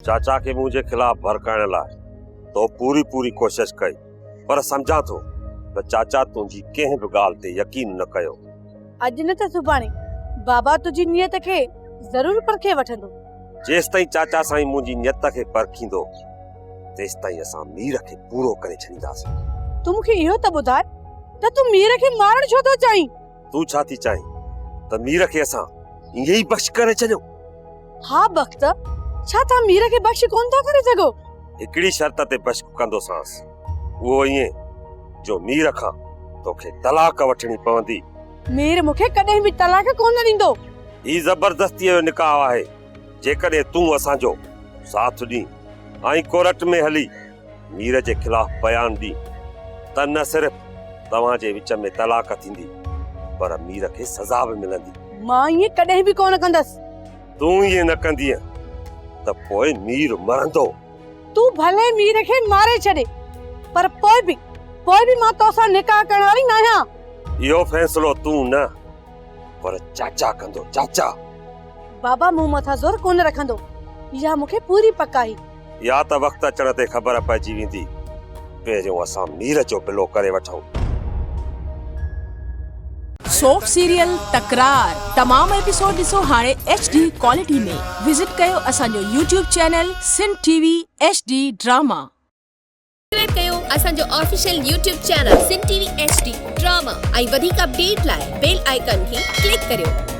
चाचा के मुझे खिलाफ भड़काइण लाइ तो पूरी कोशिश कई, पर समझा तो चाचा तुझी कंहिं भी ॻाल्हि ते यकीन न कयो। अॼु न त सुभाणे बाबा तुझी नियत के जरूर परखे वठंदो। जेस ताईं चाचा साईं मुझी नियत के परखींदो तेस ताईं असां मीर के पूरो करे छॾींदासीं। तू मूंखे इहो त ॿुधाए त तू मीर के मारण छो थो चाहीं? तू छा थी चाहीं त मीर के असां ईअं ई बख्श करे छॾियो? हा बख्त, छा तव्हां मीर के बख्श कोन था करे सघो? हिकिड़ी शर्त ते बख्श कंदोसांस, वो ईअं जो मीर खां तोखे तलाक वठणी पवंदी। मीर मूंखे कॾहिं बि तलाक कोन ॾींदो। ही ज़बरदस्तीअ जो निकाह आहे। जेकॾहिं तूं असांजो साथ ॾी ऐं कोर्ट में हली मीर जे खिलाफ बयान ॾी त न सिर्फ़ तव्हांजे विच में तलाक थींदी, पर मीर खे सज़ा बि मिलंदी। मां ईअं कॾहिं बि कोन कंदसि। तूं ईअं न कंदीअ त पोइ मीर मरंदो। तू भले मीर खे मारे छॾे, पर पोइ बि मां तोसां निकाह करण वारी न आहियां। इहो फ़ैसिलो तूं न, पर चाचा कंदो। चाचा बाबा मूं मथां ज़ोर कोन रखंदो, इहा मूंखे पूरी पक आहे। या त वक़्त अचण ते ख़बर पइजी वेंदी। पहिरियों असां मीर जो पिलो करे वठूं। सोप सीरियल तकरार तमाम एपिसोड ॾिसो हाणे HD क्वालिटी में। विजिट कयो असांजो YouTube channel Sindh TV HD drama. Subscribe कयो असांजो official YouTube channel Sindh TV HD drama ऐं वधीक अपडेट लाइ बेल आइकन खे क्लिक करियो।